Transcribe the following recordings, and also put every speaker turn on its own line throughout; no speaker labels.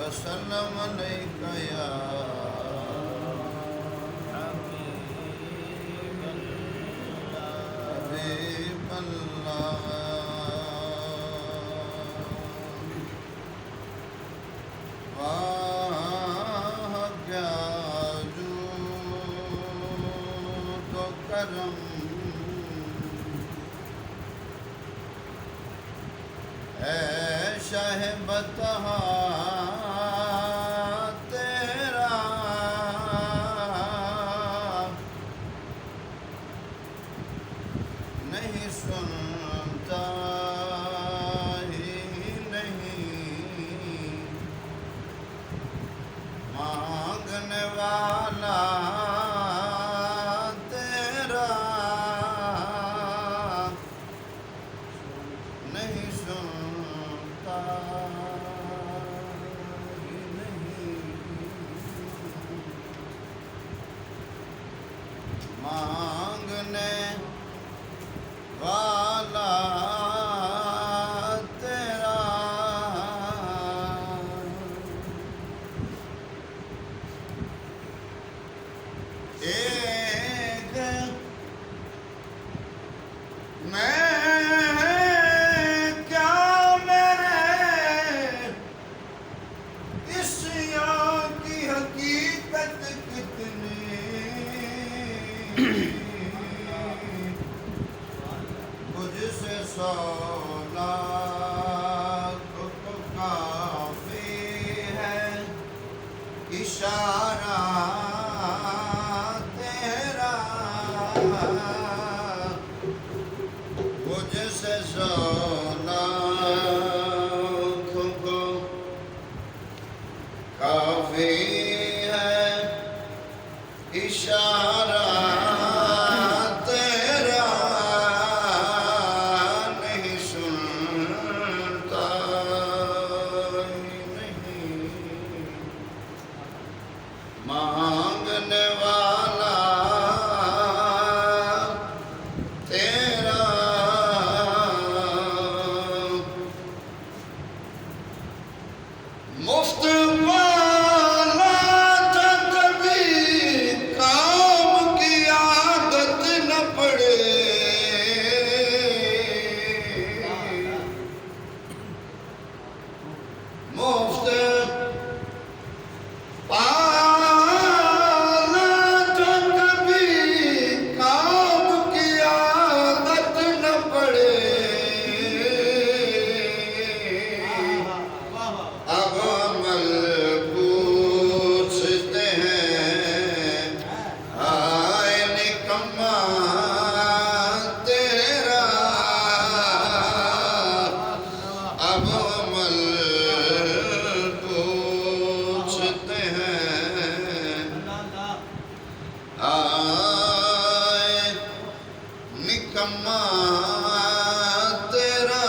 وسلم عليك يا حبيب الله واہ کیا جود و کرم اے شاہ بطحا تیرا نہیں سنتا ہی نہیں مانگنے والا تیرا نہیں سنتا ہی نہیں مانگنے والا تیرا ایک میں کیا میرے اس یار کی حقیقت کتنی مجھ سے سولا تو کافی ہے اشارہ تیرا مجھ سے سولا تو کافی ہے اشارہ مانگنے والا تیرا مفت والا تھا کبھی کام کی عادت نہ پڑے مفت نکما تیرا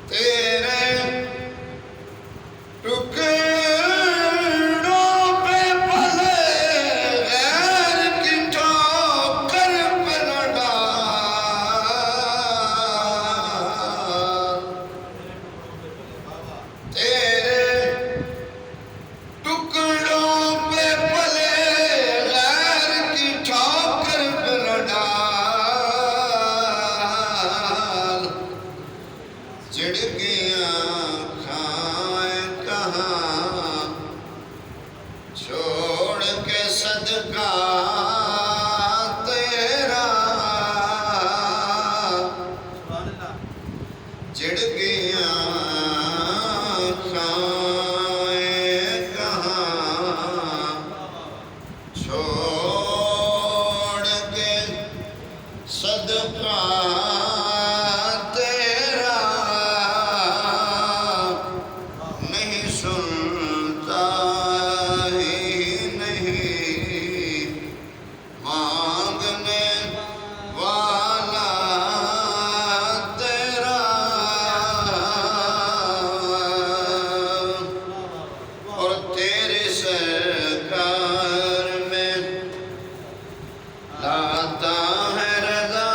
تیرے ٹکڑوں پہ پلے غیر کی ٹھوکر پہ نہ ڈال تیرے ٹکڑوں پہ پلے غیر کی ٹھوکر پہ نہ ڈال چڑ گیا کھائیں کہاں چھوڑ کے صدقہ تیرا چڑ گیا کھائیں کہاں چھوڑ کے صدقہ تیرا نہیں سنتا ہی نہیں مانگنے والا تیرا اور تیرے سرکار میں لاتا ہے رضا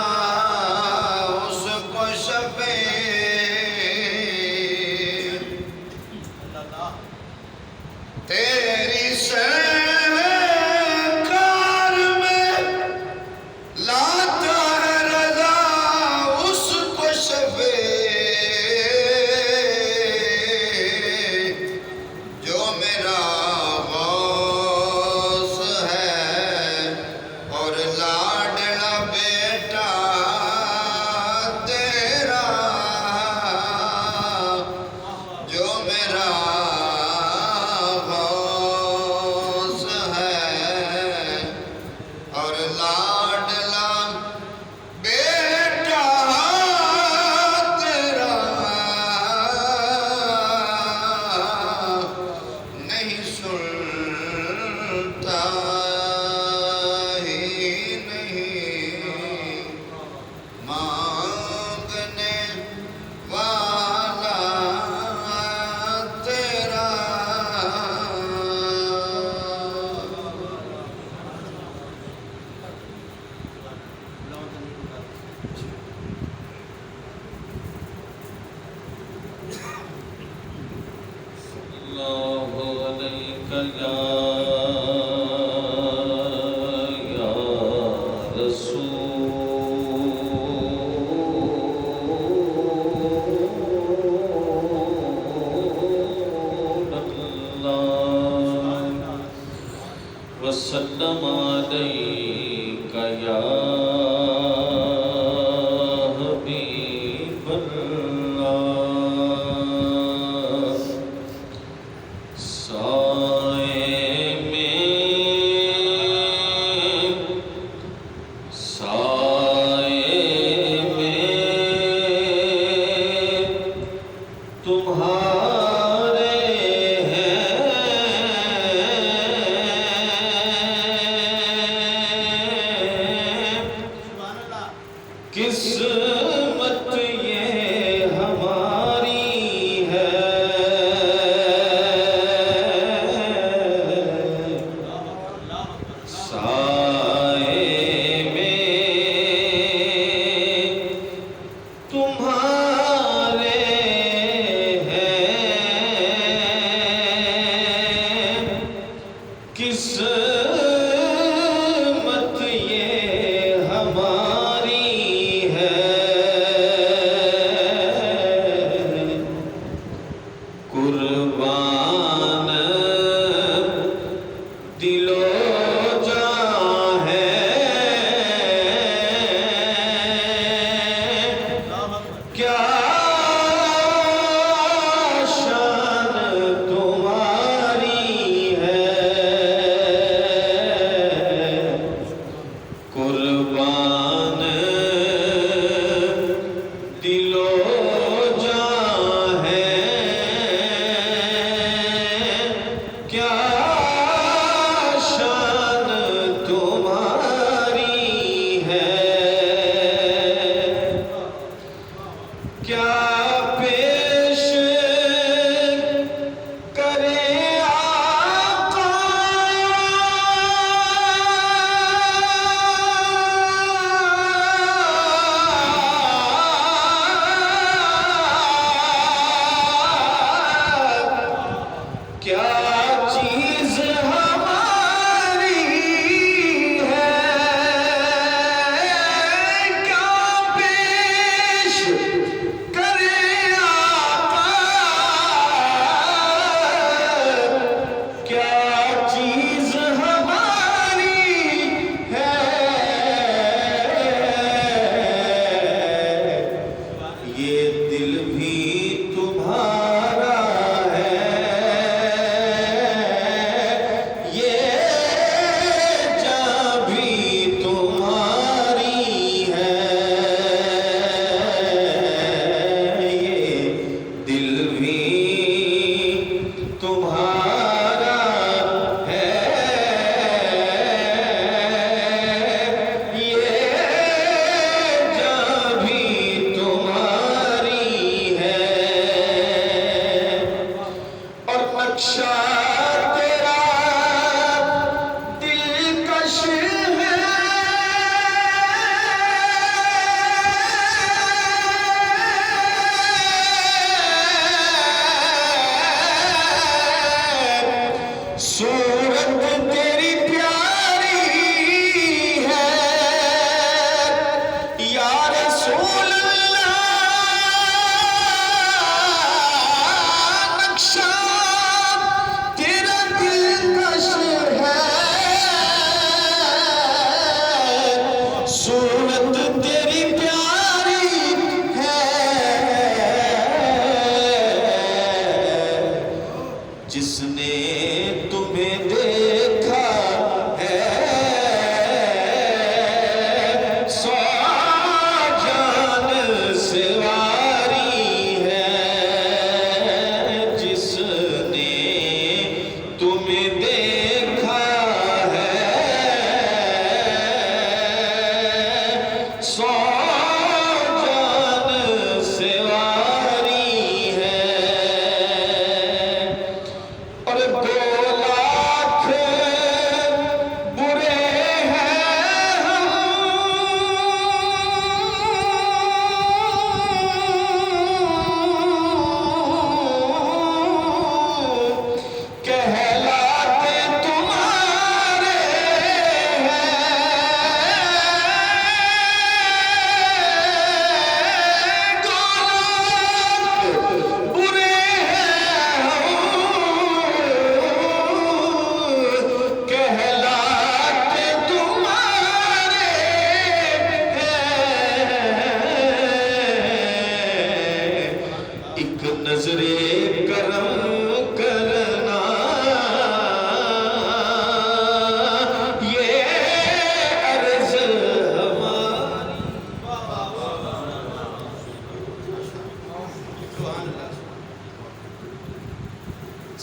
یا رسول اللہ وسلم علیک یا حبیب اللہ سائے میں تمہارے قسمت یہ ہماری ہے سائے میں تمہارے ہیں قسمت یہ ہماری ہے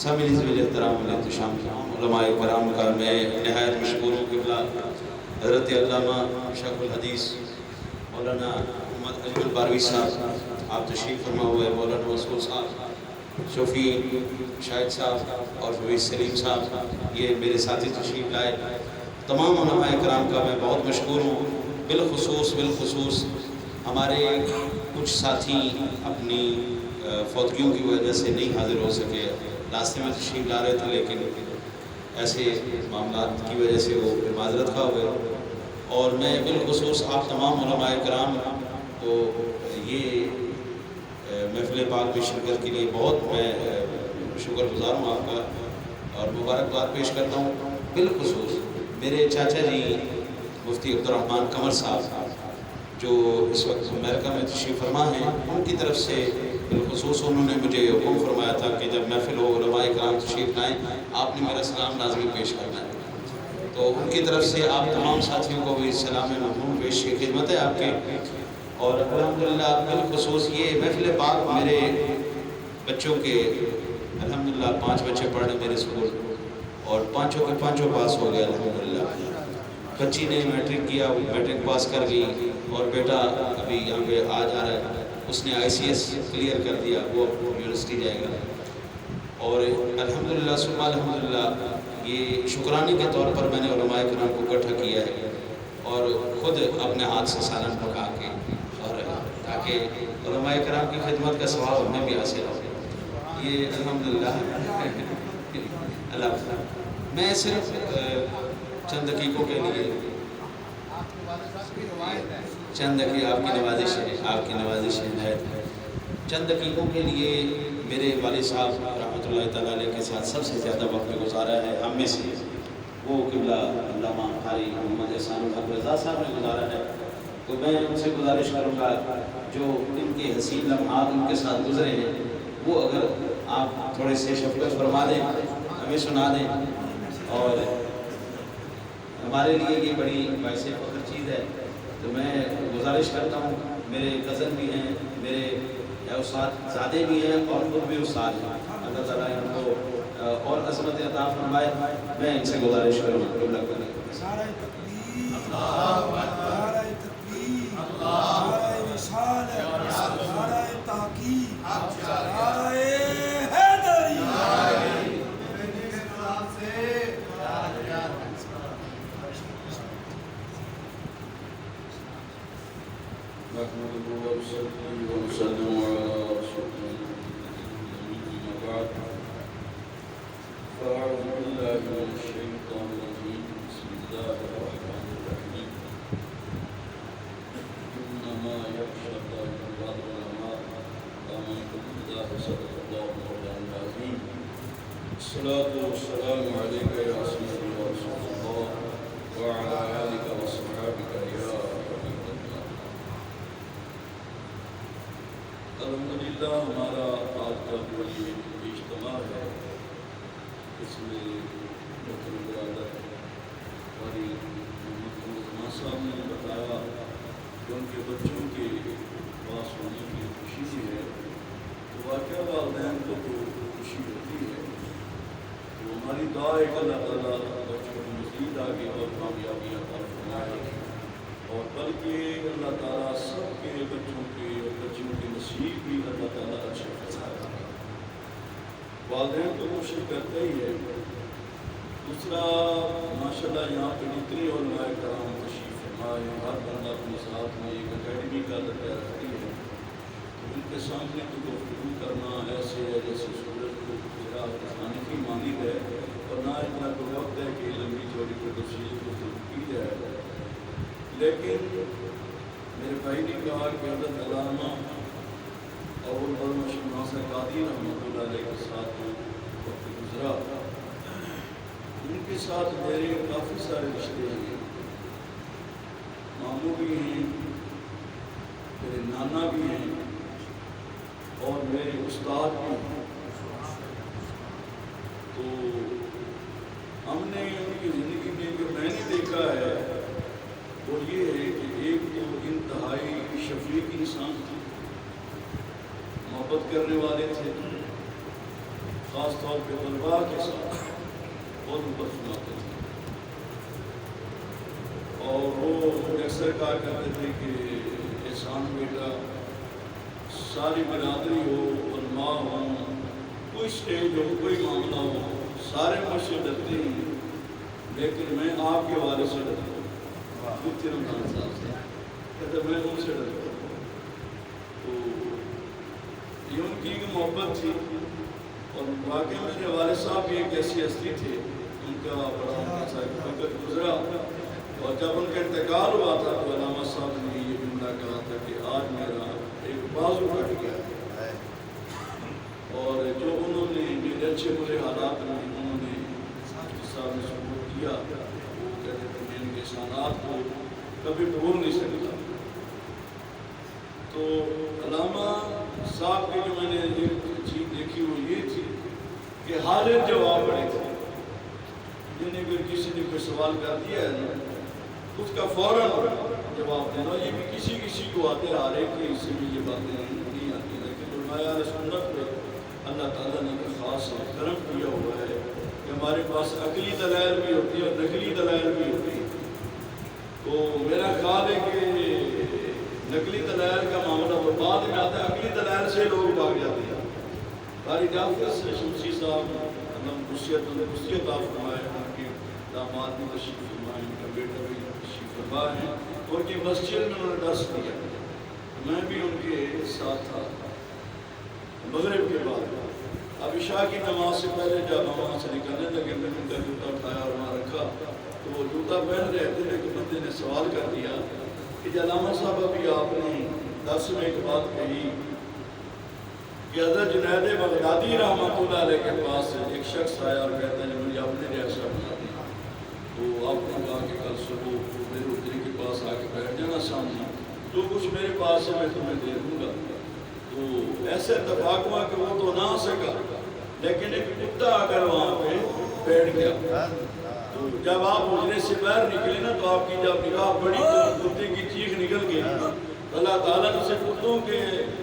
سامعین ذویل احترام علیہ التشام علماء کرام کا میں نہایت مشکور ہوں قبلہ حضرت علامہ شیخ الحدیث مولانا محمد اجمل باروی صاحب آپ تشریف فرما ہوئے، مولانا مسعود صاحب، شفیع شاہد صاحب اور فویز سلیم صاحب یہ میرے ساتھی تشریف لائے۔ تمام علماء کرام کا میں بہت مشکور ہوں۔ بالخصوص ہمارے کچھ ساتھی اپنی فوتگیوں کی وجہ سے نہیں حاضر ہو سکے، راستے میں تشریف لا رہے تھے لیکن ایسے معاملات کی وجہ سے وہ معذرت خواہ ہوئے، اور میں بالخصوص آپ تمام علماء کرام کو یہ محفل پاک میں شرکت کے لیے بہت میں شکر گزار ہوں آپ کا اور مبارکباد پیش کرتا ہوں۔ بالخصوص میرے چاچا جی مفتی عبدالرحمن قمر صاحب جو اس وقت امریکہ میں تشریف فرما ہیں، ان کی طرف سے بالخصوص انہوں نے مجھے حکم فرمایا تھا کہ جب محفل ہو علماء کرام تشریف لائیں آپ نے میرا سلام لازمی پیش کرنا ہے، تو ان کی طرف سے آپ تمام ساتھیوں کو بھی سلام محمود پیش کی خدمت ہے آپ کے۔ اور الحمدللہ بالخصوص یہ محفل پاک میرے بچوں کے الحمدللہ 5 بچے پڑھ رہے میرے اسکول اور پانچوں کے پانچوں پاس ہو گئے الحمدللہ۔ بچی نے میٹرک کیا، وہ میٹرک پاس کر گئی، اور بیٹا ابھی یہاں پہ آ جا رہا ہے، اس نے ICS کلیئر کر دیا، وہ یونیورسٹی جائے گا۔ اور الحمدللہ ثم الحمدللہ یہ شکرانے کے طور پر میں نے علماء کرام کو اکٹھا کیا ہے اور خود اپنے ہاتھ سے سالن پکا کے، اور تاکہ علماء کرام کی خدمت کا ثواب ہمیں بھی حاصل ہو، یہ الحمدللہ اللہ۔ میں صرف چند دقیقوں کے لیے آپ کی نوازش ہے، چند دقیقوں کے لیے میرے والد صاحب رحمۃ اللہ تعالیٰ علیہ کے ساتھ سب سے زیادہ وقت گزارا ہے ہم میں سے، وہ قبلہ علامہ قاری محمد احسان الحق رضا صاحب نے گزارا ہے، تو میں ان سے گزارش کروں گا جو ان کے حسین لمحات ان کے ساتھ گزرے ہیں وہ اگر آپ تھوڑے سے شفقت فرما دیں، ہمیں سنا دیں، اور ہمارے لیے یہ بڑی باعث فخر چیز ہے۔ تو میں گزارش کرتا ہوں، میرے کزن بھی ہیں، میرے استاد زادے بھی ہیں اور خود بھی استاد ہیں، اللہ تعالیٰ ان کو اور عظمت عطا فرمائے۔ میں ان سے گزارش کروں گا نعرہ تکبیر،
نعرہ تکبیر، نعرہ رسالت، نعرہ تحقیق، نعرہ حیدری۔
نحمده ونصلي ونسلم على رسوله أما بعد فأعوذ بالله من الشيطان الرجيم بسم الله الرحمن الرحيم إنما يخشى الله من العلماء آمنتم بالله صدق الله مولانا العظيم الصلاة والسلام عليك يا سيدي يا رسول الله وعلى آلك وصحابك يا الحمدللہ ہمارا آج کا جو یہ اجتماع ہے اس میں محترم برادر قاری محمد صاحب نے بتایا کہ ان کے بچوں کے پاس ہونے کی خوشی بھی ہے، تو واقعہ والدین کو تو خوشی ہوتی ہے، تو ہماری دعا ہے کہ اللہ تعالیٰ بچوں کو مزید آگے اور کامیابیاں عطا فرمائے، اور بلکہ اللہ تعالیٰ سب کے بچوں کے اور بچوں کے نصیب بھی اللہ تعالیٰ اچھے فرمائے۔ والدین تو کوشش کرتے ہی ہے۔ دوسرا ماشاءاللہ یہاں پہ جتنی علماء کرام تشریف فرمائے، ہر بندہ اپنے ساتھ میں ایک اکیڈمی کا درجہ رکھتی ہے، تو ان کے سامنے تو گفتگو کرنا ایسے ہے جیسے سورج کو ذرا کھانے کی مانند ہے، اور نہ اتنا کوئی وقت ہے کہ لمبی چوڑی کو تفصیل گفتگو کی جائے۔ لیکن میرے بھائی نے کہا کہ حضرت علامہ اور مشہور ناصر قادری رحمۃ اللہ علیہ کے ساتھ وقت گزرا، ان کے ساتھ میرے کافی سارے رشتے ہیں، ماموں بھی ہیں، میرے نانا بھی ہیں، اور میرے استاد بھی ہیں۔ تو ہم نے ان کی زندگی میں جو میں نے دیکھا ہے وہ یہ ہے کہ ایک تو انتہائی شفیق انسان تھے، محبت کرنے والے تھے، خاص طور پہ طلباء کے ساتھ بہت محبت فرماتے تھے، اور وہ مجھے اکثر کہا کرتے تھے کہ احسان بیٹا ساری برادری ہو، علماء ہوں، کوئی اسٹیج ہو، کوئی معاملہ ہو، سارے مجھ سے ڈرتے ہیں، لیکن میں آپ کے والد سے ڈرتا ہوں، مفتی رمضان صاحب سے، کہتے میں ان سے ڈرتا ہوں۔ تو یہ ان کی ایک محبت تھی، اور واقعی میرے والد صاحب بھی ایک ایسی ہستی تھے، ان کا بڑا ایسا وقت گزرا، اور جب ان کا انتقال ہوا تھا تو علامہ صاحب نے یہ جملہ کہا تھا کہ آج میرا ایک بازو کٹ گیا ہے، اور جو انہوں نے میرے اچھے برے حالات میں انہوں نے صاحب نے سپورٹ کیا، وہ کہتے تھے میں ان کے احسانات کو کبھی بھول نہیں سکتا۔ تو علامہ صاحب کی جو میں نے ایک چیز دیکھی وہ یہ تھی کہ حاضر جواب بڑے تھے، یعنی اگر کسی نے کوئی سوال کر دیا ہے نا اس کا فوراً جواب دینا، یہ بھی کسی کسی کو آتے آ رہے کہ اس سے بھی یہ باتیں نہیں آتی، لیکن علماء سنت پہ اللہ تعالیٰ نے ایک خاص کرم کیا ہوا ہے کہ ہمارے پاس عقلی دلائل بھی ہوتی ہے اور نقلی دلائل بھی ہوتی ہے۔ تو میرا خیال ہے کہ نقلی دلائل کا معاملہ وہ بعد میں آتا ہے، عقلی دلائل سے لوگ بھاگ جاتے ہیں۔ قاری جعفر شمسی صاحب خصوصیت آپ فرمائے، ان کے داماد بھی تشریف فرمائے، ان کا بیٹا بھی تشریف فرما ہے، اور کی مسجد میں انہوں نے درس دیا، میں بھی ان کے ساتھ تھا۔ مغرب کے بعد اب عشاء کی نماز سے پہلے جب ہم وہاں سے نکلنے لگے، میں نے ان کا جوتا اٹھایا اور وہاں رکھا، تو وہ جوتا پہن رہے تھے، لیکن بندے نے سوال کر دیا کہ علامہ صاحب ابھی آپ نے درس میں ایک بات کہی کہ حضرت جنید بغدادی رحمۃ اللہ علیہ کے پاس ایک شخص آیا اور کہتا ہے مجھے اپنے جیسا بنا دیا، تو آپ نے کہا کہ کل صبح میرے اتری کے پاس آ کے بیٹھ جانا سامنے، جو کچھ میرے پاس ہے میں تمہیں دے دوں گا۔ تو ایسے اتفاق ہوا کہ وہ تو نہ آ سکا، لیکن ایک کتا اگر وہاں پہ بیٹھ گیا، تو جب آپ حجرے سے باہر نکلے نا تو آپ کی جب نگاہ پڑی تو کتے کی چیخ نکل گئی، اللہ تعالیٰ نے اسے کتوں کے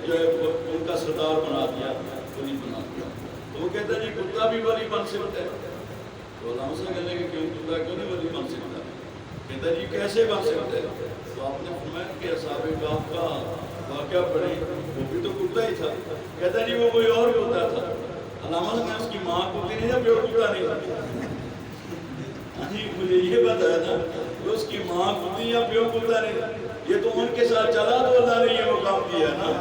جو ہے ان کا سردار بنا دیا، ولی بنا دیا۔ تو وہ کہتا ہے جی کتا بھی ولی بن سکتا ہے، تو علامہ صاحب کہنے کہ کیوں کتا کیوں نہیں ولی بن سکتا؟ کہتا ہے جی کیسے بن سکتا ہے؟ تو آپ نے فرمایا کہ اصحاب کہف کا واقعہ پڑھیں، وہ بھی تو کتا ہی تھا، کہتا ہے جی وہ کوئی اور کتا تھا۔ علامہ صاحب نے اس کی ماں کتی نہیں تھا، پیو کتا نہیں تھا، مجھے یہ بتایا تھا کہ اس کی ماں کتی یا پیو کتا نہیں تھا، یہ تو ان کے ساتھ چلا تو اللہ نے یہ مقام دیا نا۔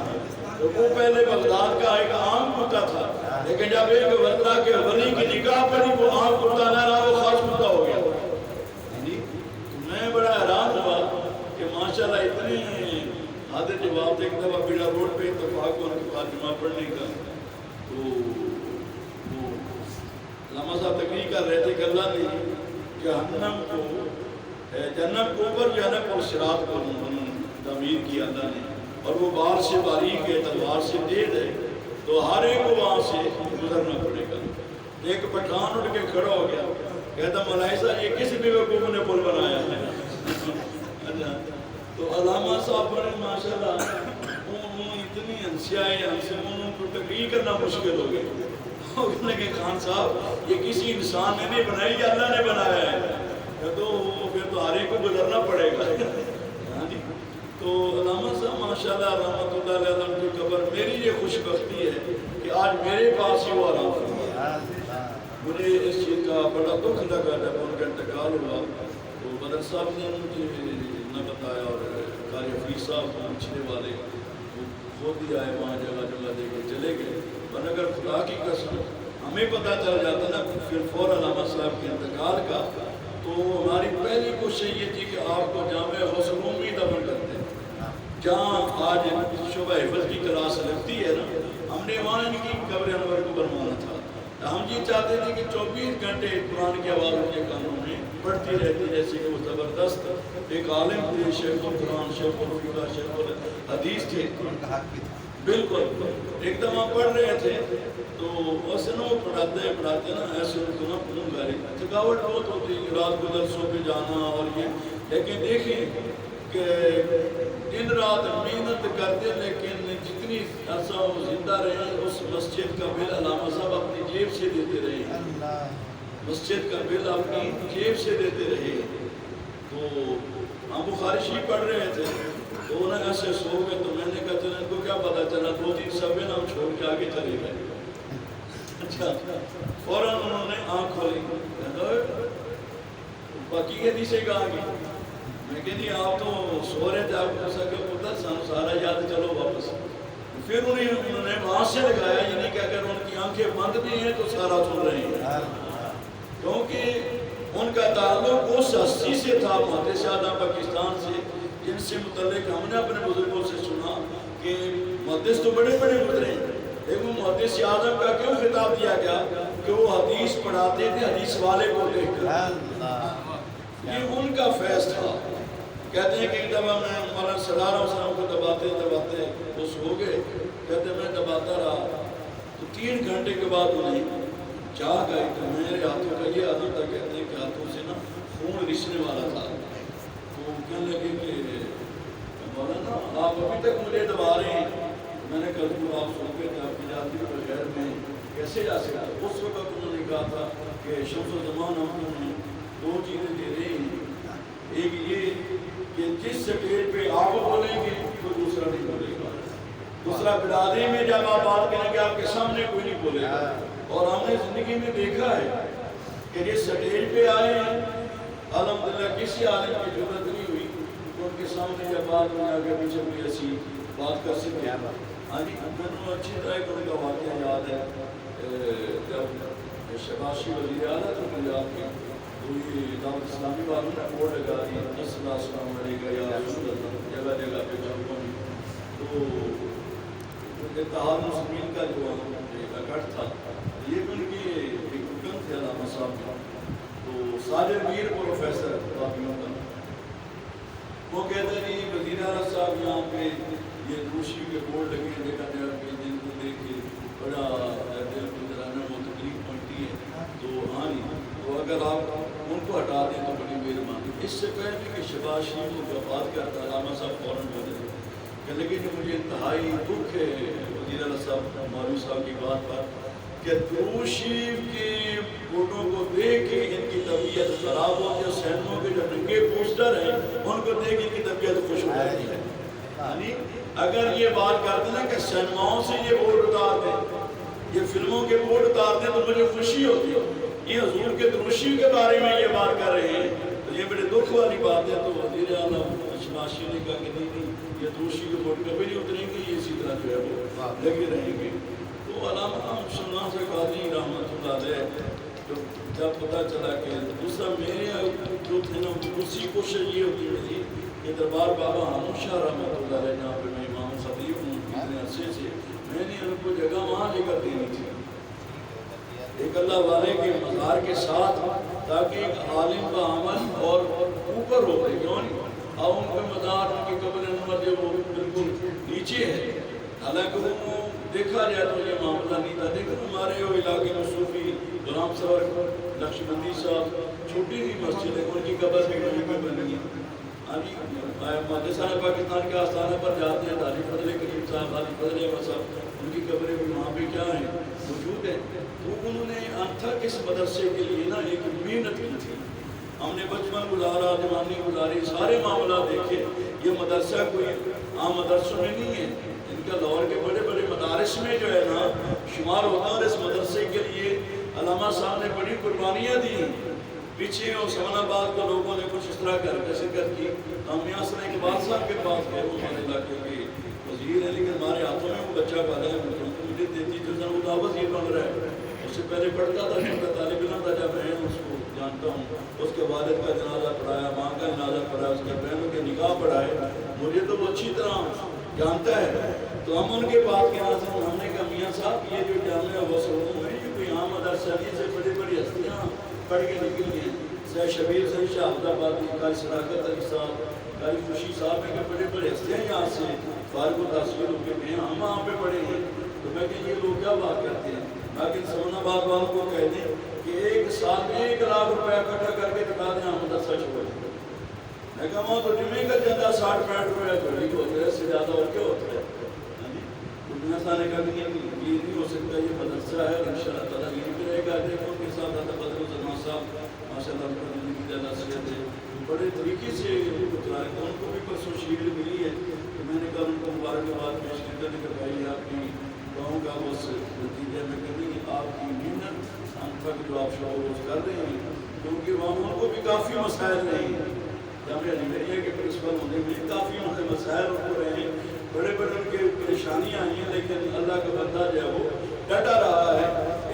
تو وہ پہلے بغداد کا ایک عام کتا تھا، لیکن جب ایک اللہ کے ولی کی نگاہ پڑی وہ عام کتا نہ رہا، وہ خاص کتا ہو گیا۔ میں بڑا حیران ہوا کہ ماشاءاللہ اتنے آدھے جواب ایک دفعہ بیڑا روڈ پہ اتفاق ان کے پاس جمعہ پڑھنے کا، تو وہ علامہ صاحب تقریر کر رہے تھے کہ اللہ نے جہنم کو جنت کو اوپر جہنم اور صراط کو تعمیر کیا اللہ نے، اور وہ بار سے باریک ہے، تلوار سے تیز ہے، تو ہر ایک کو وہاں سے گزرنا پڑے گا۔ ایک پٹھان اٹھ کے کھڑا ہو گیا، کہتا مولانا صاحب یہ کس بھی بیوقوف نے پل بنایا ہے؟ تو علامہ صاحب بڑے ماشاءاللہ اتنی انسیائی ان کو تقریر کرنا مشکل ہو گئی، کہنے کہ خان صاحب یہ کسی انسان نے نہیں بنائی، یہ اللہ نے بنایا ہے، تو پھر تو ہر ایک کو گزرنا پڑے گا۔ تو علامہ صاحب ماشاءاللہ رحمۃ اللہ علیہ کی قبر میری یہ خوش بختی ہے کہ آج میرے پاس ہی وہ آرام فرمایا۔ مجھے اس چیز کا بڑا دکھ لگا جب ان کا انتقال ہوا، تو بدر صاحب نے مجھے نہ بتایا، اور قاری حفیظ صاحب پوچھنے والے وہ خود ہی آئے وہاں جگہ جگہ دے کے چلے گئے، اور اگر خدا کی قسم ہمیں پتہ چل جاتا نا پھر فوراً علامہ صاحب کے انتقال کا، تو ہماری پہلی کوشش یہ تھی کہ آپ کو جامع غسل عمومی دفن کرتے ہیں، جہاں آج شعبہ حفظ کی کلاس لگتی ہے نا، ہم نے وہاں ان کی قبر انور کو بنوانا تھا۔ ہم یہ چاہتے تھے کہ 24 گھنٹے قرآن کی آواز ان کے کانوں میں پڑھتی رہتی، جیسے کہ وہ زبردست ایک عالم تھے، شیخ القرآن، شیخ الفقہ، شیخ الحدیث تھے، بالکل ایک دم آپ پڑھ رہے تھے تو ایسے نہ وہ پڑھاتے نا ایسے ان کو نہ پڑھوں گا، تھکاوٹ بہت ہوتی رات کو درسوں پہ جانا اور یہ، لیکن دیکھیں کہ دن رات محنت کرتے، لیکن جتنی ڈاکٹر صاحب زندہ رہے اس مسجد کا بل علامہ صاحب اپنی جیب سے دیتے رہے، مسجد کا بل اپنی جیب سے دیتے رہے۔ تو ہم بخاری شریف پڑھ رہے تھے تو انہیں ایسے سو گئے، تو میں نے کہا چلے ان کو کیا پتا چلا، 2-3 صفحے ہم چھوڑ کے آگے چلے گئے۔ اچھا فوراً انہوں نے آنکھ کھولی، باقی حدیثیں کہاں گی؟ میں کہ نہیں آپ تو سو رہے تھے، آپ کو سکے پتہ سارا یاد چلو واپس۔ پھر انہوں نے وہاں سے لگایا، یعنی کہ اگر ان کی آنکھیں بند بھی ہیں تو سارا سن رہے ہیں، کیونکہ ان کا تعلق اس ہستی سے تھا محدث اعظم پاکستان سے، جن سے متعلق ہم نے اپنے بزرگوں سے سنا کہ محدث تو بڑے بڑے گزرے ہیں، لیکن محدث اعظم کا کیوں خطاب دیا گیا کہ وہ حدیث پڑھاتے تھے حدیث والے کو دیکھ کر، یہ ان کا فیض تھا۔ کہتے ہیں کہ ایک دفعہ میں مولانا سردار حسین کو دباتے وہ سو گئے، کہتے میں دباتا رہا تو 3 گھنٹے کے بعد انہیں جاگ آئی، تو میرے ہاتھوں کا یہ عادت تھا، کہتے ہیں کہ ہاتھوں سے نا خون رسنے والا تھا، تو کہنے لگے کہ مولانا آپ ابھی تک مجھے دبا رہے ہیں۔ میں نے کہا کہ آپ سو گئے تھے، آپ کی جاتی بغیر میں کیسے جا سکتا؟ اس وقت انہوں نے کہا تھا کہ شمس الزمان ہم نے 2 چیزیں دے رہے ہیں، ایک یہ کہ جس سٹیج پہ آپ بولیں گے تو دوسرا نہیں بولے گا، دوسرا برادری میں جب آپ بات کریں گے آپ کے سامنے کوئی نہیں بولے گا۔ اور ہم نے زندگی میں دیکھا ہے کہ جس سٹیج پہ آئے ہیں الحمدللہ کسی عالم کی ضرورت نہیں ہوئی تو ان کے سامنے جب بات میں آگے پیچھے کوئی ایسی بات کر سکتے ہیں۔ ہاں جی، میں اچھی طرح ان کا واقعہ یاد ہے، جب شباشی وزیر اعلیٰ تھے پنجاب کے، تو یہ دعوت اسلامی والوں نے بورڈ لگا دی، السلام علیکم یا رسول اللہ، جگہ جگہ پہ چلوں گی، تو اتحاد مسلمین کا جو اکٹھ تھا یہ ان کی ایک حکم تھے علامہ صاحب کا، تو ساجد میر پروفیسر باقیوں کا، وہ کہتے ہیں وزیر اعلیٰ صاحب یہاں پہ یہ دوشی کے بورڈ لگے ہیں، دیکھا جائے کہ جن کو دیکھ کے بڑا دل کو جلانا وہ تکلیف پہنچتی ہے، تو ہاں نہیں تو اگر آپ ان کو ہٹا دیں تو بڑی مہربانی۔ اس سے پہلے کہ شہباز شریف کو وفات کرتا علامہ صاحب فوراً بولے کہ لیکن مجھے انتہائی دکھ ہے وزیر اعلیٰ صاحب مولوی صاحب کی بات پر کہ درود شریف کے فوٹو کو دیکھ کے ان کی طبیعت خراب ہوتی ہے، سینموں کے جو ننگے پوسٹر ہیں ان کو دیکھ ان کی طبیعت خوش ہو جاتی ہے۔ یعنی اگر یہ بات کرتے ہیں کہ سینماؤں سے یہ بورڈ اتار دیں، یہ فلموں کے بورڈ اتار دیں تو مجھے خوشی ہوتی ہے، یہ حضور کے درود شریف کے بارے میں یہ بات کر رہے ہیں تو یہ بڑے دکھ والی بات ہے۔ تو وزیر اعلیٰ شباشی نے کہا کہ نہیں یہ درود شریف کے بورڈ کبھی نہیں اتریں گے، یہ اسی طرح جو ہے وہ لگے رہیں گے۔ تو علامہ سلمان سے قاضی رحمۃ اللہ علیہ جب پتہ چلا کہ دوسرا میرے جو تھے نا دوسری کوشش یہ ہوتی ہے کہ دربار بابا حامد شاہ رحمۃ اللہ علیہ جہاں پہ میں امام خطیب ہوں اتنے عرصے سے، میں نے ان کو جگہ وہاں لے کر دینی تھی ایک اللہ والے کے مزار کے ساتھ، تاکہ ایک عالم کا عمل اور اوپر ہوتے کیوں نہیں، اب ان کے مزار ان کی قبر انور جو وہ بالکل نیچے ہے، حالانکہ وہ دیکھا جائے تو یہ معاملہ نہیں تھا۔ لیکن ہمارے وہ علاقے میں صوفی غلام سور نقشبندی صاحب چھوٹی سی مسجد ہے، ان کی قبر بھی وہیں پہ بنی ہے۔ مہدثان پاکستان کے آستانہ پر جاتے ہیں، حاجی فضل کریم صاحب، حاجی فضل احمد صاحب، ان کی قبریں بھی وہاں پہ کیا ہیں موجود ہیں۔ تو انہوں نے انتھک اس مدرسے کے لیے نا ایک محنت کی تھی، ہم نے بچپن گزارا، جوانی گزاری، سارے معاملات دیکھے۔ یہ مدرسہ کوئی عام مدرسوں میں نہیں ہے، ان کا لاہور کے بڑے بڑے مدارس میں جو ہے نا شمار ہوتا ہے، اور اس مدرسے کے لیے علامہ صاحب نے بڑی قربانیاں دی۔ پیچھے سمن آباد کو لوگوں نے کچھ اس طرح کر کے شرکت کی، ہم یہاں سے اقبال صاحب کے پاس گئے، وہ ہمارے علاقے کے وزیر ہیں، لیکن ہمارے ہاتھوں میں وہ بچہ پالا ہے، مجھے 33 وہ دعوت یہ بن رہا ہے، اس سے پہلے پڑھتا تھا، چھوٹا طالب علم تھا، جب میں اس کو جانتا ہوں، اس کے والد کا جنازہ پڑھایا، ماں کا جنازہ پڑھایا، اس کے بہنوں کے نکاح پڑھائے، مجھے تو وہ اچھی طرح جانتا ہے۔ تو ہم ان کے پاس کے ناظرین ہم نے کہا میاں صاحب یہ جو جامعہ وصول ہے یہ کوئی عام مدرسہ نہیں، سے بڑی بڑی ہستیاں پڑھ کے نکلی ہیں، سید شبیر سے شاہ عبد آبادی، قاری صداقت علی صاحب، قاری خوشی صاحب ہیں کہ بڑے بڑے ہستیاں یہاں سے فارغ التحصیل ہو کے گئے ہیں، ہم وہاں پہ پڑھے ہیں۔ تو میں کہ یہ لوگ کیا بات کرتے ہیں، لیکن سمن آباد والوں کو کہہ دیں کہ ایک سال میں 1 لاکھ روپیہ اکٹھا کر کے دکھا دیں ہم مدرسہ چھوڑ دیں۔ میں کہا تو جمعے کا چندہ 60-65 روپیہ تھوڑی ہوتا ہے، اس سے زیادہ اور کیا ہوتا ہے؟ نے کہا کہ یہ نہیں ہو سکتا، یہ مدرسہ ہے اور انشاءاللہ تعالیٰ یہیں پہ رہے گا۔ دیکھو ان کے ساتھ آتا بدر الزمان صاحب ماشاءاللہ ان کا زندگی جانا صحت ہے، بڑے طریقے سے ان کو چلا رہے، ان کو بھی پرسوں شیل ملی ہے، تو میں نے کہا ان کو مبارکباد پیش کرنے کہ بھائی آپ کی گاؤں کا اس نتیجے میں کبھی آپ کی محنت ہم تک جو آپ شعور روز کر رہے ہیں، کیونکہ وہاں ان کو بھی کافی مسائل نہیں ہیں، جامعہ نگریہ کے پرنسپل ہونے میں کافی ان کے مسائل ان کو رہے ہیں، بڑے بڑے ان کے پریشانیاں آئی ہیں، لیکن اللہ کا بندہ جو ہے وہ ڈٹا رہا ہے۔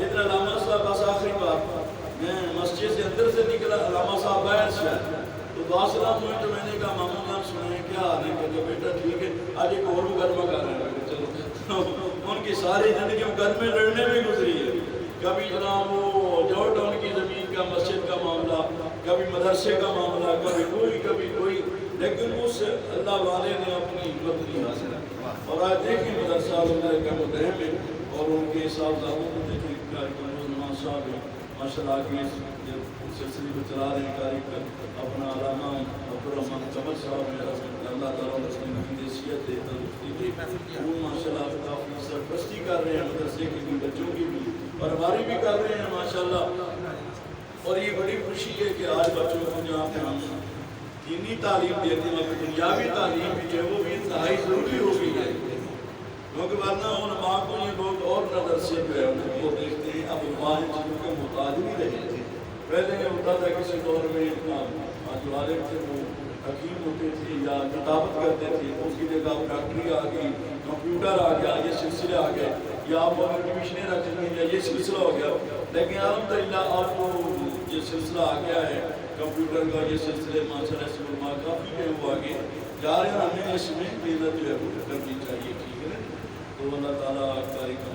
ادھر علامہ صاحب بس آخری بات، میں مسجد سے اندر سے نکلا، علامہ صاحب باہر سے آئے تو دعا سلام ہوئے، تو میں نے کہا ماموں جان سنیں کیا حال ہے؟ کہتے بیٹا ٹھیک ہے، آج ایک اور مقدمہ کر رہے ہیں، چلو ان کی ساری زندگی مقدمے لڑنے میں گزری ہے، کبھی جناب وہ جوڑ ٹاؤن کی زمین کا مسجد کا معاملہ، کبھی مدرسے کا معاملہ، کبھی کوئی، لیکن اس اللہ والے نے اپنی ہمت نہیں حاصل، اور آج دیکھیں مدرسہ اللہ کا مدرم ہے، اور ان کے صاحبزادوں کو دیکھیں نواز صاحب ہیں ماشاءاللہ کے سلسلے کو چلا رہے ہیں، کاری اپنا علامہ عبدالرحمن قمر صاحب ہیں، اللہ تعالیٰ نے کی حیثیت ہے، وہ ماشاءاللہ کافی سرپرستی کر رہے ہیں مدرسے کی بھی، بچوں کی بھی، اور ہماری بھی کر رہے ہیں ماشاءاللہ۔ اور یہ بڑی خوشی ہے کہ آج بچوں کو جہاں پہ ہم دینی تعلیم دیتے ہیں، دنیاوی تعلیم بھی ہے وہ بھی انتہائی ضروری ہو گئی ہے، کیونکہ ورنہ علماء کو یہ لوگ اور نظر سے جو ہے ان کو دیکھتے ہیں، اب علماء ان چیزوں کے محتاج نہیں رہے تھے۔ پہلے یہ ہوتا تھا کسی دور میں جو عالم تھے وہ حکیم ہوتے تھے یا کتابت کرتے تھے، اس کی جگہ ڈاکٹری آ گئی، کمپیوٹر آ گیا، یہ سلسلے آ گئے، یا آپ اگر ڈویژنیں رکھ لیں یا یہ سلسلہ ہو گیا، لیکن الحمدللہ آپ کو یہ سلسلہ آ گیا ہے کمپیوٹر کا، یہ سلسلے ماشاءاللہ سے علماء کافی جو ہے وہ آگے جا رہے ہیں، ہمیں اس میں محنت جو ہے وہ کرنی چاہیے، ٹھیک ہے نا؟ تو اللہ تعالیٰ کاری کا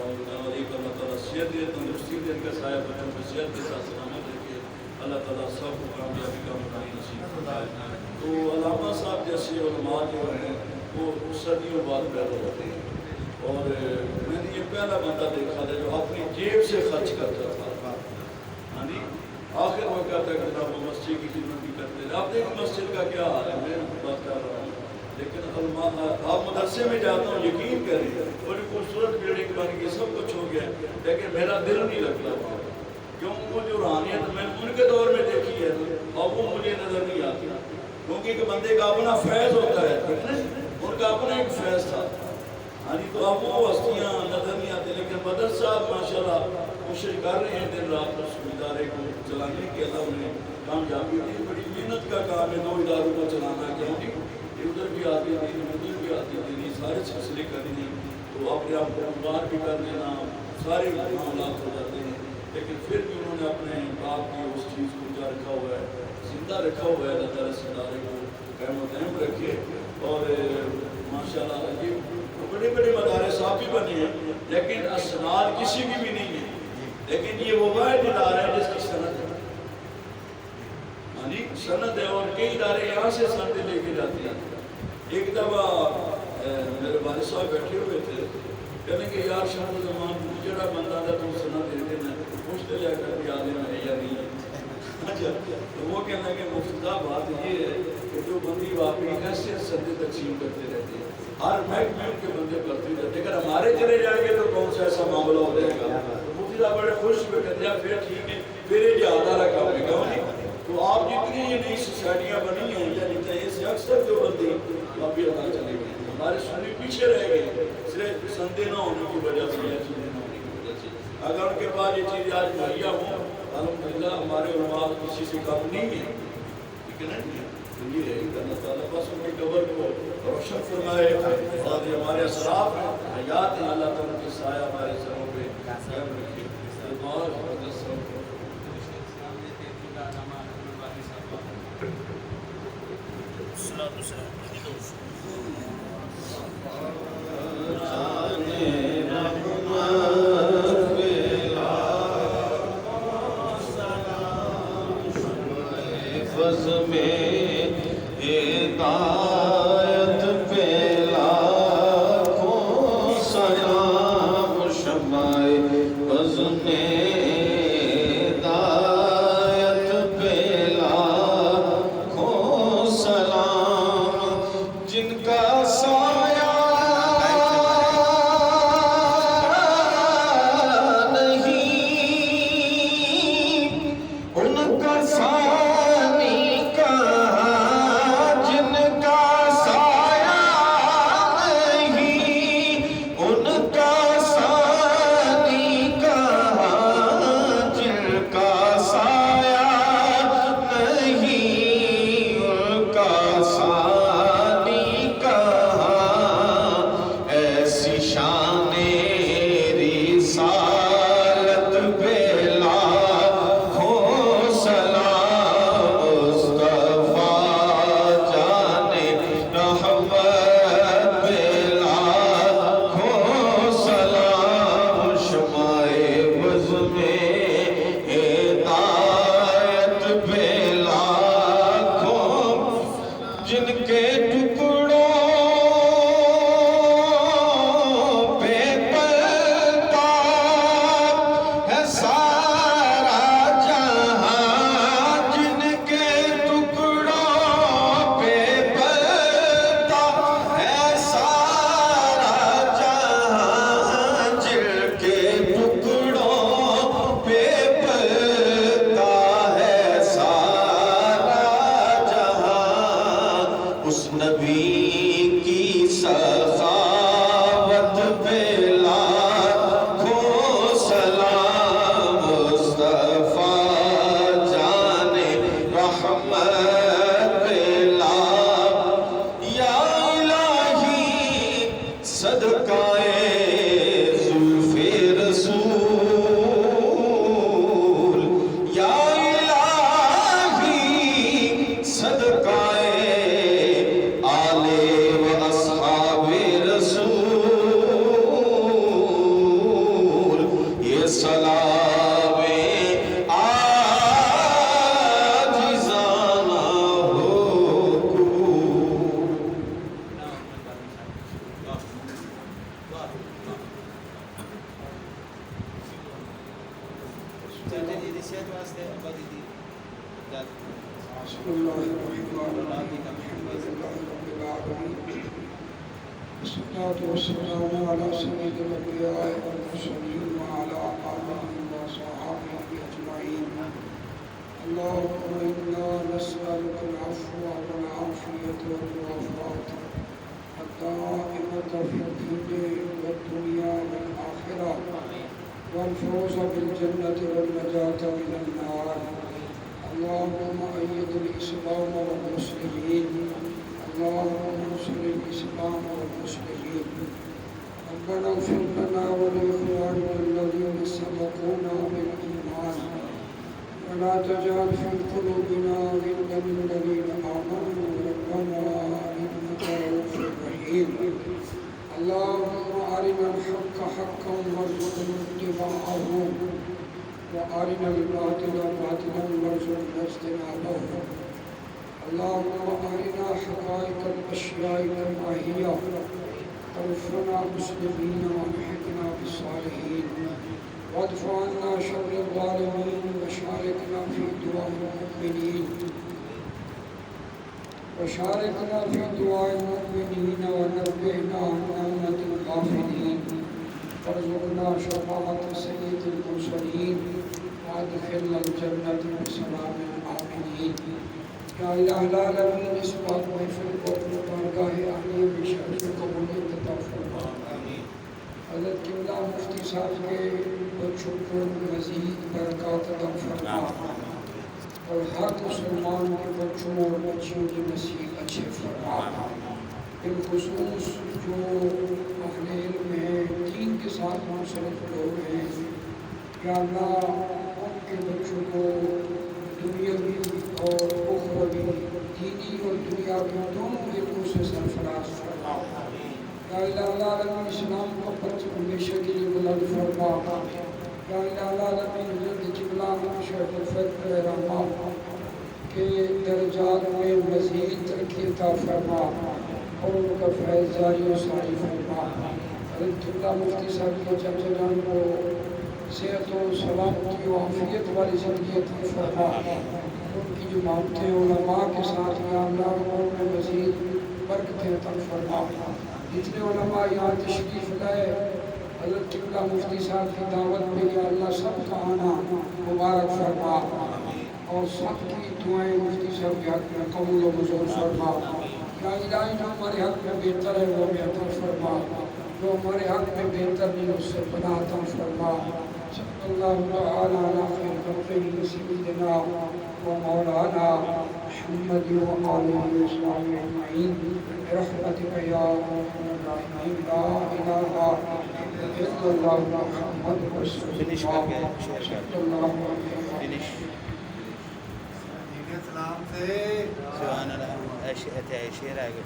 اور ایک اللہ تعالیٰ صحت دے، تندرستی دے، ان کا سایہ بچوں کو صحت کے ساتھ سلامت رکھے، اللہ تعالیٰ سب کو کامیابی کا مدعی نصیب فرمائے۔ تو علامہ صاحب جیسے علماء جو ہیں وہ صدیوں بعد پیدا ہوتے ہیں، اور میں نے یہ پہلا بندہ دیکھا تھا جو اپنی جیب سے خرچ کرتا تھا، ہاں جی آخر وقت تک جناب وہ مسجد کی خدمت بھی کرتے ہیں۔ آپ دیکھیں مسجد کا کیا حال ہے، میں بات کر رہا ہوں، لیکن آپ مدرسے میں جاتا ہوں یقین کریں بڑی خوبصورت بلڈنگ بن گئی، سب کچھ ہو گیا، لیکن میرا دل نہیں لگتا، کیوں وہ جو روحانیت میں ان کے دور میں دیکھی ہے اب وہ مجھے نظر نہیں آتی، کیونکہ ایک بندے کا اپنا فیض ہوتا ہے، ان کا اپنا ایک فیض تھا، ہاں جی، تو اب وہ ہستیاں نظر نہیں آتی، لیکن بدر صاحب ماشاءاللہ کوشش کر رہے ہیں دن رات اس ادارے کو چلانے کے، اللہ انہیں کامیابی دی، بڑی محنت کا کام ہے 2 اداروں کو چلانا، کیوں نہیں ادھر بھی آتی تھی ادھر بھی آتی تھی، سارے سلسلے کرنے تو اپنے آپ کو بار بھی کر لینا، سارے معاملات ہو جاتے ہیں، لیکن پھر بھی انہوں نے اپنے آپ کی اس چیز کو جا رکھا ہوا ہے، زندہ رکھا ہوا ہے، اللہ تعالیٰ اس ادارے کو قائم و دائم رکھے، اور ماشاءاللہ یہ بڑے بڑے مدارس آپ بھی بنے ہیں، لیکن اسناد کسی کی بھی نہیں ہے، لیکن یہ وہ واحد ادارہ ہے جس کی صنعت ہے، سند ہے، اور کئی ادارے یہاں سے سندیں لے کے جاتے ہیں۔ ایک دفعہ میرے والد صاحب بیٹھے ہوئے تھے، کہنے کہ یار شاہ زمان جڑا بندہ تھا تم سند دے دینا، پوچھتے لیا کر بھی عالم ہے یا نہیں ہے، اچھا تو وہ کہنا کہ مفتدہ بات یہ ہے کہ جو بندی واقعی ایسے سندیں تقسیم کرتے رہتے ہیں، ہر محکمے ان کے بندے کرتے رہتے ہیں، اگر ہمارے چلے جائیں گے تو کون سا ایسا معاملہ ہو جائے گا، تو مفتی صاحب بڑے خوش ہوئے کہتے ہیں پھر ٹھیک ہے، پھر یہ جہاد والا کام ہے، کہوں نہیں؟ تو آپ جتنی یہ نئی سوسائٹیاں بنی ہیں یا جتنے سے اکثر جو بندے اب بھی اللہ چلے گئے، ہمارے سنی پیچھے رہ گئے صرف سندے نہ ہونے کی وجہ سے یا چیزیں نہ ہونے کی وجہ سے، اگر ان کے پاس یہ چیزیں آج مہیا ہوں الحمدللہ ہمارے علماء کسی سے کم نہیں ہے، ٹھیک ہے نا؟ تو یہ ہے کہ اللہ تعالیٰ بس ان کی قبر کو روشن فرمائے، اور یہ ہمارے اسلاف ہیں حیات ہیں، اللہ تعالیٰ کے سایہ ہمارے سروں پہ قائم رکھے، بہت زبردست سب
جی
سخاوت پہ لاکھوں سلام مصطفیٰ جان رحمت پہ لاکھ یا الہی صدقائے زلف رسول یا الہی صدقائے آل و اصحاب رسول یہ سلام عاجزانہ ہو
بسم اللہ الرحمن الرحیم الحمد للہ رب العالمین والصلاة والسلام علی سید الانبیاء والمرسلین وعلی آلہ وصحبہ اجمعین اللہم انا نسألک العفو والعافیة والمعافاة الدائمة في الدین والدنیا والآخرہ والفوز بالجنة والنجاة من النار اللهم أيد الإسلام والمسلمين اللهم انصر الإسلام والمسلمين ربنا اغفر لنا ولإخواننا الذين سبقونا بالإيمان ولا تجعل في قلوبنا غلا للذين آمنوا ربنا إنك رؤوف رحيم اللهم أرنا الحق حقا وارزقنا اتباعه وأرنا الباطل باطلا وارزقنا اجتنابه اللهم أرنا حقائق الأشياء كما هي توفنا مسلمين والحقنا بالصالحين وادفع عنا شر الظالمين وشاركنا في دعاء المؤمنين ونبهنا عن أمة الغافلين وارزقنا شفاعة سيد المرسلين وادخلنا الجنة بسلام آمنين یا الہ العالمین اس بات محفل کو اپنے بارگاہ عالیہ میں شرف قبولیت عطا فرما حضرت قبلہ مفتی صاحب کے بچوں کو مزید برکات عطا فرما اور ہر مسلمان کے بچوں اور بچیوں کی نصیب اچھے فرما بالخصوص جو اہل علم ہیں دین کے ساتھ منسلک لوگ ہیں یا اللہ ان کے بچوں کو دنیاوی اور اخروی دینی اور دنیاوی دونوں علموں سے سرفراز فرما یا الہ العالمین اسلام کا پرچم ہمیشہ کے لیے بلند فرما یا الہ العالمین حضرت قبلہ شیخ الفتح رحمہ کے درجات میں مزید ترقی عطا فرما اور ان کا فیض جاری و ساری فرما حضرت قبلہ مفتی صاحب کے چچا کو صحت و سلامتی و عافیت والی زندگی عطا فرما ان کی جو مامتیں علماء کے ساتھ یا اللہ ان میں مزید برکتیں عطا فرما جتنے علماء یہاں تشریف لائے حضرت قبلہ مفتی صاحب کی دعوت میں یا اللہ سب کا آنا مبارک فرما اور سب کی دعائیں مفتی صاحب کے حق میں قبول و منظور فرما یا الہی جو ہمارے حق میں بہتر ہے وہ بھی عطا فرما جو ہمارے حق میں بہتر نہیں اس سے پناہ عطا فرما صلی اللہ تعالی علی خیر خلقہ سیدنا و مولانا محمد و آلہ وصحبہ اجمعین برحمتک یا ارحم الراحمین لا الہ الا اللہ محمد رسول اللہ صلی اللہ علیہ وسلم
سبحان اللہ شعر آئے گا